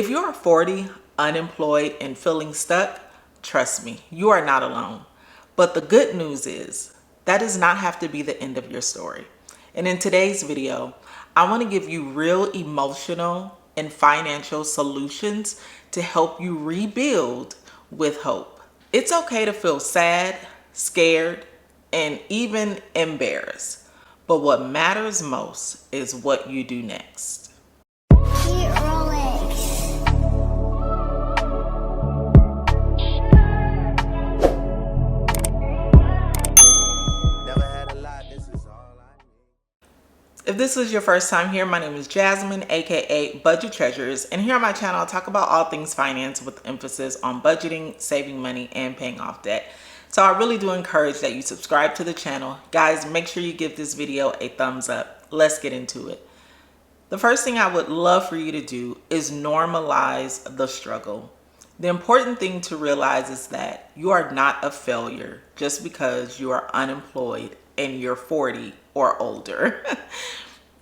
If you are 40, unemployed, and feeling stuck, trust me, you are not alone. But the good news is that does not have to be the end of your story. And in today's video, I want to give you real emotional and financial solutions to help you rebuild with hope. It's okay to feel sad, scared, and even embarrassed. But what matters most is what you do next. If this is your first time here, my name is Jasmine, aka Budget Treasures, and here on my channel I talk about all things finance with emphasis on budgeting, saving money, and paying off debt. So I really do encourage that you subscribe to the channel. Guys, make sure you give this video a thumbs up. Let's get into it. The first thing I would love for you to do is normalize the struggle. The important thing to realize is that you are not a failure just because you are unemployed and you're 40 or older.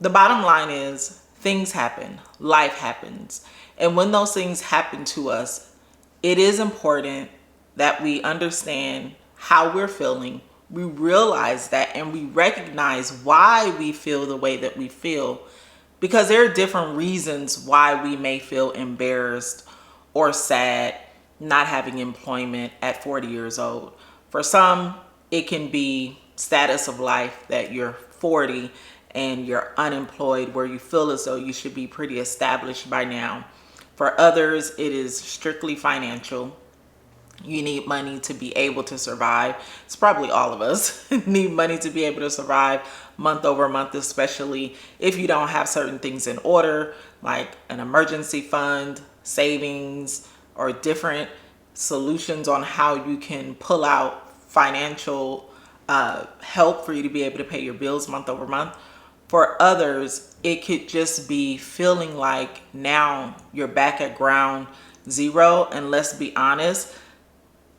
The bottom line is things happen, life happens. And when those things happen to us, it is important that we understand how we're feeling. We realize that and we recognize why we feel the way that we feel, because there are different reasons why we may feel embarrassed or sad not having employment at 40 years old. For some, it can be status of life that you're 40 and you're unemployed, where you feel as though you should be pretty established by now. For others, it is strictly financial. You need money to be able to survive. It's probably all of us need money to be able to survive month over month, especially if you don't have certain things in order, like an emergency fund, savings, or different solutions on how you can pull out financial help for you to be able to pay your bills month over month. For others, it could just be feeling like now you're back at ground zero. And let's be honest,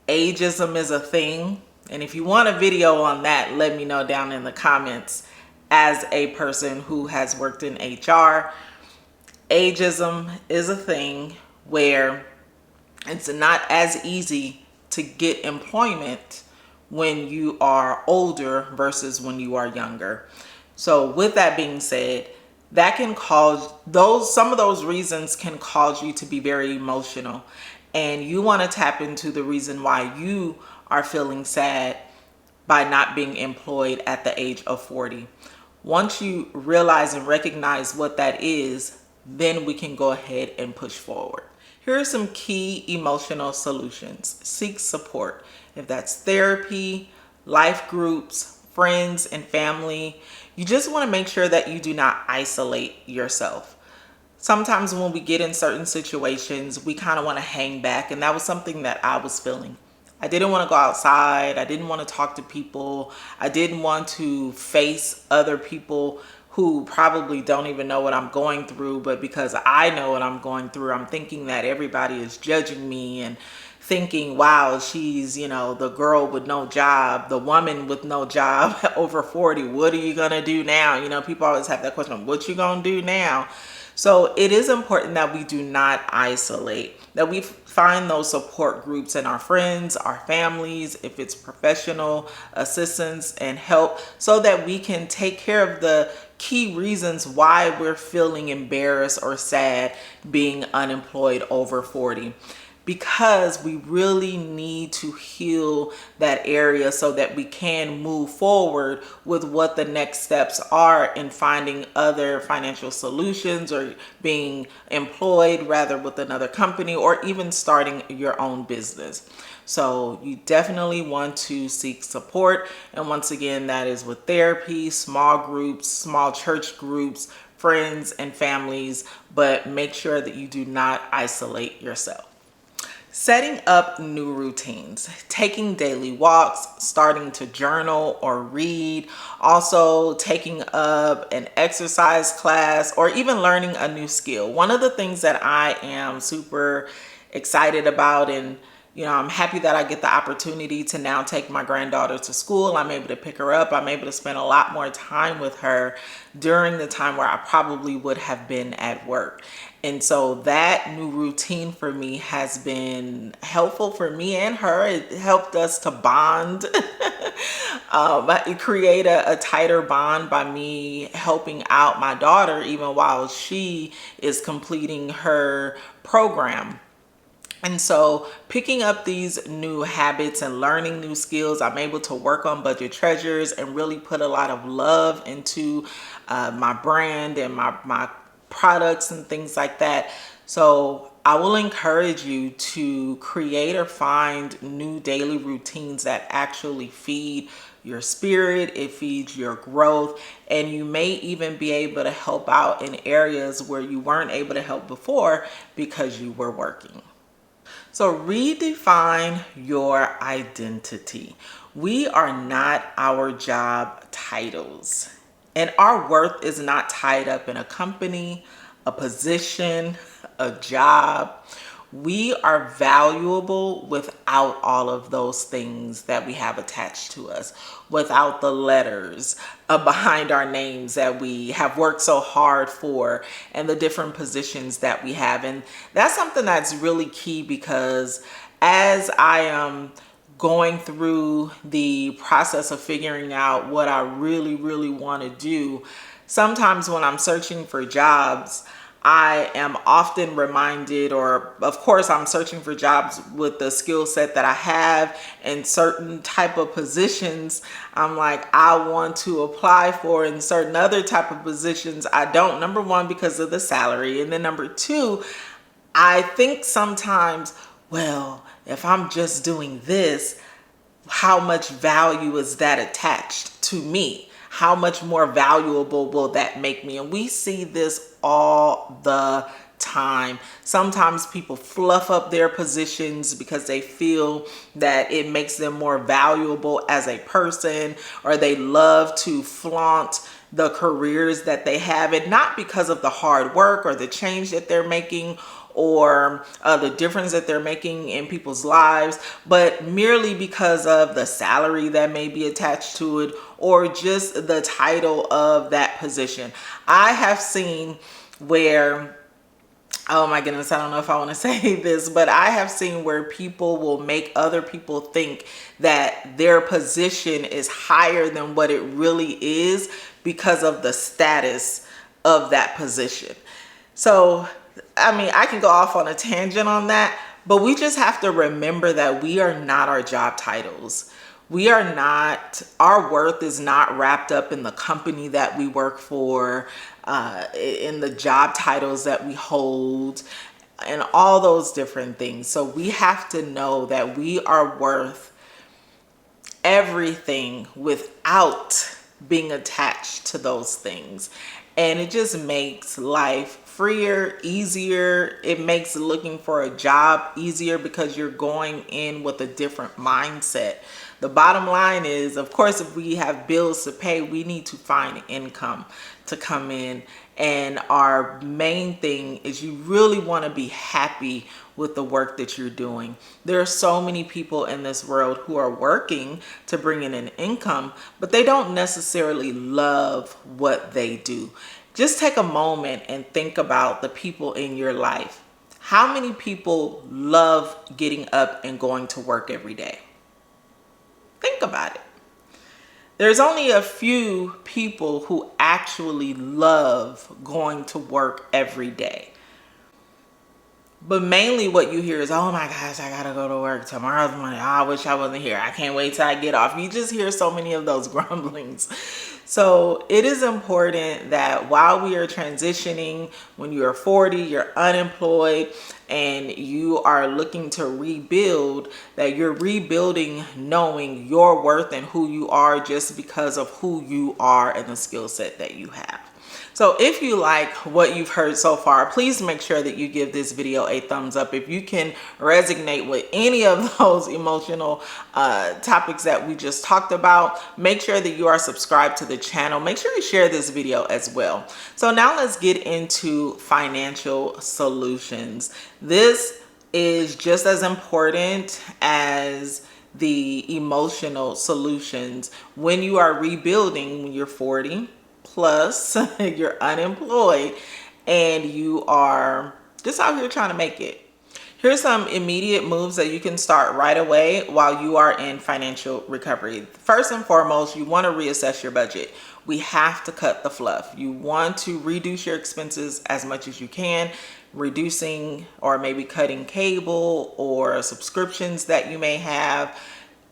ageism is a thing. And if you want a video on that, let me know down in the comments. As a person who has worked in HR, ageism is a thing where it's not as easy to get employment when you are older versus when you are younger. So with that being said, that can cause some of those reasons can cause you to be very emotional, and you want to tap into the reason why you are feeling sad by not being employed at the age of 40. Once you realize and recognize what that is, then we can go ahead and push forward. Here are some key emotional solutions. Seek support. If that's therapy, life groups, friends and family, you just want to make sure that you do not isolate yourself. Sometimes when we get in certain situations, we kind of want to hang back, and that was something that I was feeling. I didn't want to go outside. I didn't want to talk to people. I didn't want to face other people who probably don't even know what I'm going through, but because I know what I'm going through, I'm thinking that everybody is judging me and thinking, wow, she's, the girl with no job, the woman with no job over 40. What are you going to do now? People always have that question, what you going to do now? So it is important that we do not isolate, that we find those support groups in our friends, our families, if it's professional assistance and help, so that we can take care of the key reasons why we're feeling embarrassed or sad being unemployed over 40. Because we really need to heal that area so that we can move forward with what the next steps are in finding other financial solutions, or being employed rather with another company, or even starting your own business. So you definitely want to seek support. And once again, that is with therapy, small groups, small church groups, friends and families, but make sure that you do not isolate yourself. Setting up new routines, taking daily walks, starting to journal or read, also taking up an exercise class, or even learning a new skill. One of the things that I am super excited about and I'm happy that I get the opportunity to now take my granddaughter to school. I'm able to pick her up. I'm able to spend a lot more time with her during the time where I probably would have been at work. And so that new routine for me has been helpful for me and her. It helped us to bond, create a tighter bond by me helping out my daughter even while she is completing her program. And so picking up these new habits and learning new skills, I'm able to work on budget treasures and really put a lot of love into my brand and my products and things like that. So I will encourage you to create or find new daily routines that actually feed your spirit, it feeds your growth, and you may even be able to help out in areas where you weren't able to help before because you were working. So redefine your identity. We are not our job titles, and our worth is not tied up in a company, a position, a job. We are valuable without all of those things that we have attached to us, without the letters behind our names that we have worked so hard for, and the different positions that we have. And that's something that's really key, because as I am going through the process of figuring out what I really, really want to do, sometimes when I'm searching for jobs, I am often reminded, or of course I'm searching for jobs with the skill set that I have and certain type of positions I'm like, I want to apply for, and certain other type of positions I don't. Number one, because of the salary. And then number two, I think sometimes, well, if I'm just doing this, how much value is that attached to me? How much more valuable will that make me? And we see this all the time. Sometimes people fluff up their positions because they feel that it makes them more valuable as a person, or they love to flaunt the careers that they have, and not because of the hard work or the change that they're making, or the difference that they're making in people's lives, but merely because of the salary that may be attached to it, or just the title of that position. I have seen where, oh my goodness, I don't know if I want to say this, but I have seen where people will make other people think that their position is higher than what it really is because of the status of that position. So I mean, I can go off on a tangent on that, but we just have to remember that we are not our job titles. We are not, our worth is not wrapped up in the company that we work for, in the job titles that we hold, and all those different things. So we have to know that we are worth everything without being attached to those things. And it just makes life freer, easier. It makes looking for a job easier because you're going in with a different mindset. The bottom line is, of course, if we have bills to pay, we need to find income to come in. And our main thing is you really want to be happy with the work that you're doing. There are so many people in this world who are working to bring in an income, but they don't necessarily love what they do. Just take a moment and think about the people in your life. How many people love getting up and going to work every day? Think about it. There's only a few people who actually love going to work every day. But mainly what you hear is, oh my gosh, I gotta go to work tomorrow's Monday. Oh, I wish I wasn't here. I can't wait till I get off. You just hear so many of those grumblings. So it is important that while we are transitioning, when you're 40, you're unemployed, and you are looking to rebuild, that you're rebuilding knowing your worth and who you are just because of who you are and the skill set that you have. So if you like what you've heard so far, please make sure that you give this video a thumbs up. If you can resonate with any of those emotional topics that we just talked about, make sure that you are subscribed to the channel. Make sure you share this video as well. So now let's get into financial solutions. This is just as important as the emotional solutions when you are rebuilding when you're 40 plus, you're unemployed, and you are just out here trying to make it. Here's some immediate moves that you can start right away while you are in financial recovery. First and foremost, you want to reassess your budget. We have to cut the fluff. You want to reduce your expenses as much as you can, reducing or maybe cutting cable or subscriptions that you may have,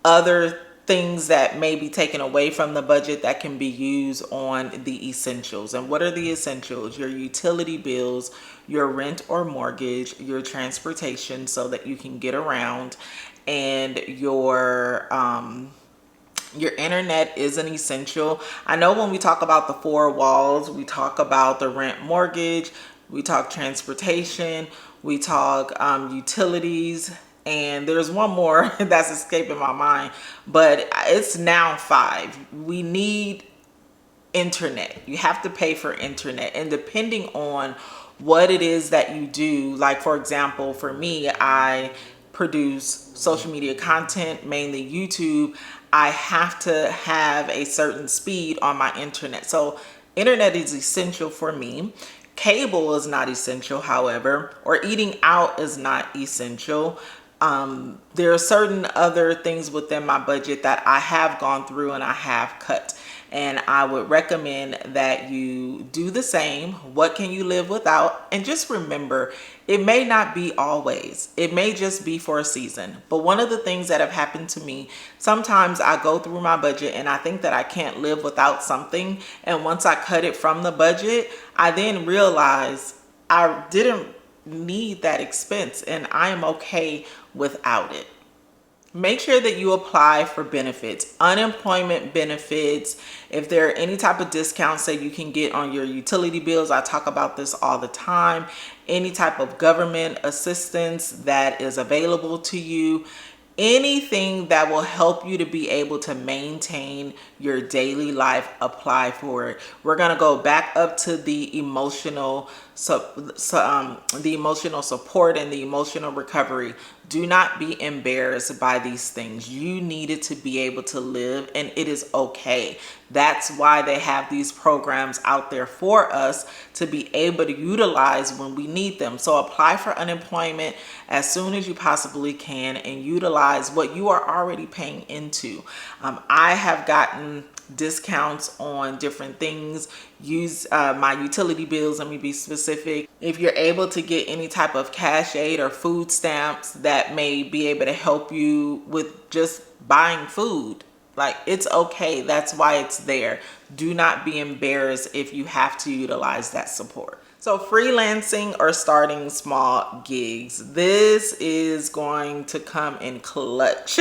other things that may be taken away from the budget that can be used on the essentials. And what are the essentials? Your utility bills, your rent or mortgage, your transportation so that you can get around, and your internet is an essential. I know when we talk about the four walls, we talk about the rent, mortgage, we talk transportation, we talk utilities, and there's one more that's escaping my mind, but it's now 5. We need internet. You have to pay for internet, and depending on what it is that you do, like for example, for me, I produce social media content, mainly YouTube. I have to have a certain speed on my internet. So internet is essential for me. Cable is not essential, however, or eating out is not essential. There are certain other things within my budget that I have gone through and I have cut. And I would recommend that you do the same. What can you live without? And just remember, it may not be always. It may just be for a season. But one of the things that have happened to me, sometimes I go through my budget and I think that I can't live without something. And once I cut it from the budget, I then realize I didn't need that expense and I am okay without it. Make sure that you apply for benefits, unemployment benefits. If there are any type of discounts that you can get on your utility bills, I talk about this all the time. Any type of government assistance that is available to you, anything that will help you to be able to maintain your daily life, apply for it. We're going to go back up to the emotional support and the emotional recovery. Do not be embarrassed by these things. You needed to be able to live, and it is okay. That's why they have these programs out there for us to be able to utilize when we need them. So apply for unemployment as soon as you possibly can and utilize what you are already paying into. I have gotten discounts on different things. Use my utility bills. Let me be specific. If you're able to get any type of cash aid or food stamps that may be able to help you with just buying food, like, it's okay. That's why it's there. Do not be embarrassed if you have to utilize that support. So freelancing or starting small gigs, this is going to come in clutch.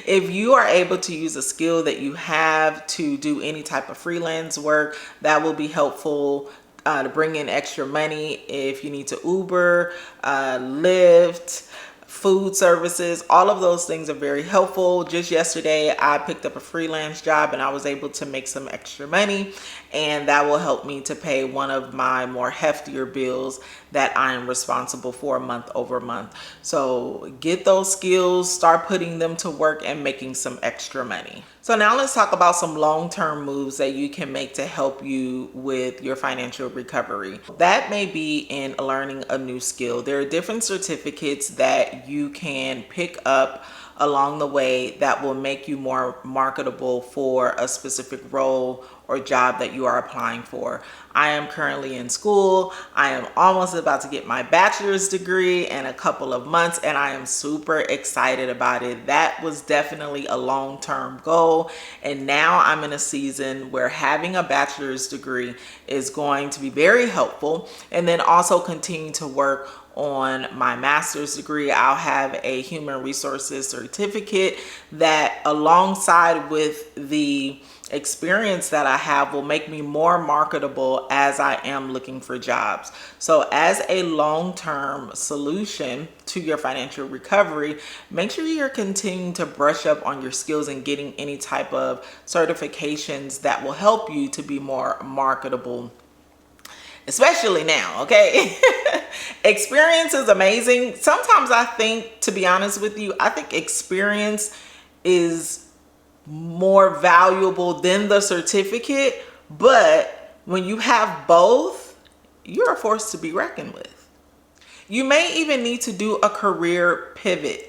If you are able to use a skill that you have to do any type of freelance work, that will be helpful to bring in extra money. If you need to Uber, Lyft, food services, all of those things are very helpful. Just yesterday, I picked up a freelance job and I was able to make some extra money, and that will help me to pay one of my more heftier bills that I am responsible for month over month. So get those skills, start putting them to work and making some extra money. So now let's talk about some long-term moves that you can make to help you with your financial recovery. That may be in learning a new skill. There are different certificates that you can pick up along the way that will make you more marketable for a specific role or job that you are applying for. I am currently in school. I am almost about to get my bachelor's degree in a couple of months, and I am super excited about it. That was definitely a long-term goal, and now I'm in a season where having a bachelor's degree is going to be very helpful, and then also continue to work on my master's degree. I'll have a human resources certificate that, alongside with the experience that I have, will make me more marketable as I am looking for jobs. So as a long-term solution to your financial recovery, make sure you're continuing to brush up on your skills and getting any type of certifications that will help you to be more marketable, especially now, okay? Experience is amazing. Sometimes I think, to be honest with you, I think experience is more valuable than the certificate, but when you have both, you're a force to be reckoned with. You may even need to do a career pivot.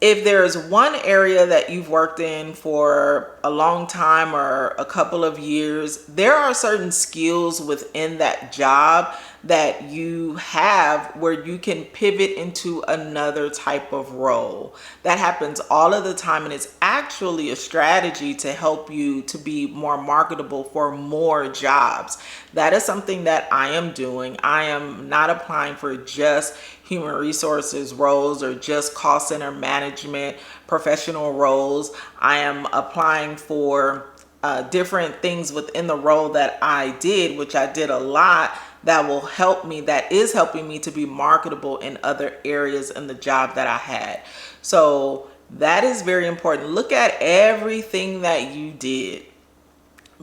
If there's one area that you've worked in for a long time or a couple of years, there are certain skills within that job that you have where you can pivot into another type of role. That happens all of the time, and it's actually a strategy to help you to be more marketable for more jobs. That is something that I am doing. I am not applying for just human resources roles or just call center management professional roles. I am applying for different things within the role that I did, which I did a lot, that will help me, that is helping me to be marketable in other areas in the job that I had. So that is very important. Look at everything that you did,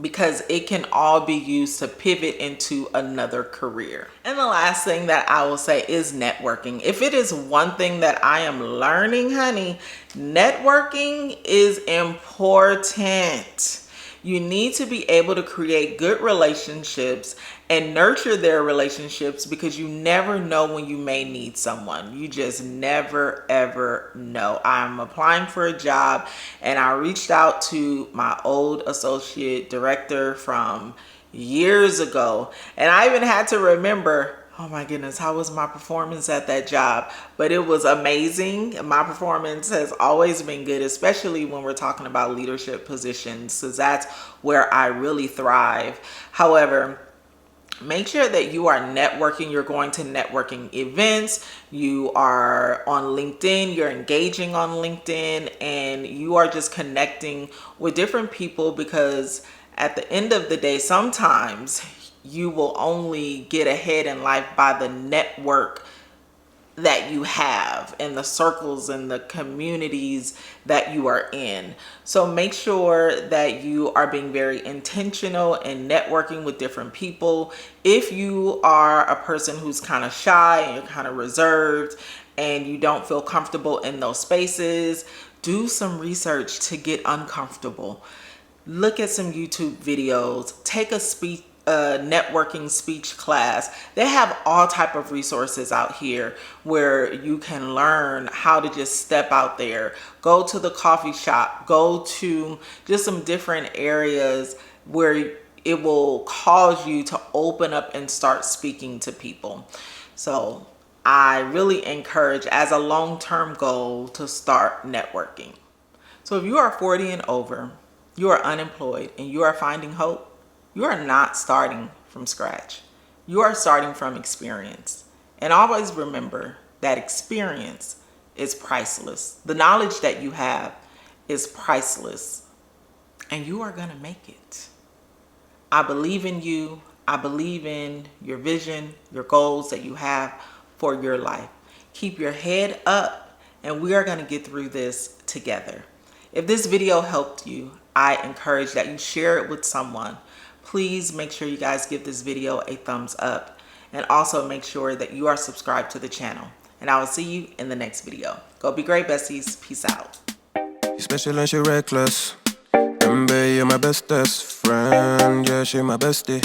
because it can all be used to pivot into another career. And the last thing that I will say is networking. If it is one thing that I am learning, honey, networking is important. You need to be able to create good relationships and nurture their relationships, because you never know when you may need someone. You just never, ever know. I'm applying for a job, and I reached out to my old associate director from years ago, and I even had to remember, oh my goodness, how was my performance at that job? But it was amazing. My performance has always been good, especially when we're talking about leadership positions, because that's where I really thrive. However, make sure that you are networking. You're going to networking events. You are on LinkedIn. You're engaging on LinkedIn, and you are just connecting with different people, because at the end of the day, sometimes you will only get ahead in life by the network that you have and the circles and the communities that you are in. So make sure that you are being very intentional and networking with different people. If you are a person who's kind of shy and you're kind of reserved and you don't feel comfortable in those spaces, do some research to get uncomfortable. Look at some YouTube videos, take a networking speech class. They have all type of resources out here where you can learn how to just step out there. Go to the coffee shop, go to just some different areas where it will cause you to open up and start speaking to people. So I really encourage, as a long-term goal, to start networking. So if you are 40 and over, you are unemployed, and you are finding hope, you are not starting from scratch. You are starting from experience. And always remember that experience is priceless. The knowledge that you have is priceless, and you are going to make it. I believe in you. I believe in your vision, your goals that you have for your life. Keep your head up, and we are going to get through this together. If this video helped you, I encourage that you share it with someone. Please make sure you guys give this video a thumbs up, and also make sure that you are subscribed to the channel. And I will see you in the next video. Go be great, besties. Peace out. You special and she reckless. Baby, you're my bestest friend. Yeah, she my bestie.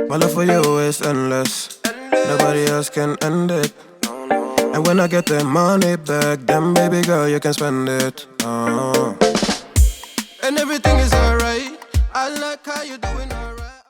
My love for you is endless. Nobody else can end it. And when I get the money back, then baby girl, you can spend it. And everything is alright. I like how you doing it.